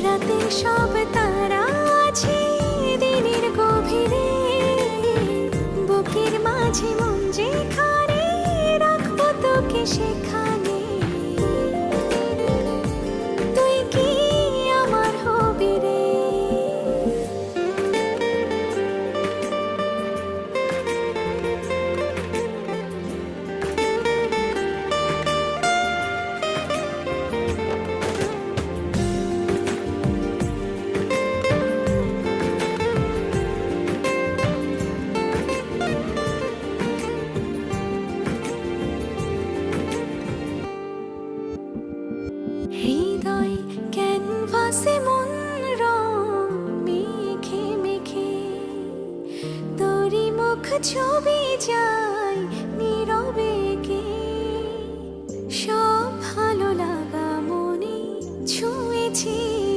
রাতের সব তারা আছে দিনের গভীরে, বুকের মাঝে মন যেখানে রাখবো তোকে সেখানে। তুই কি আমার হবি রে? হৃদয় ক্যানভাসে মন রং মেখে মেখে তোরি মুখ ছবি যা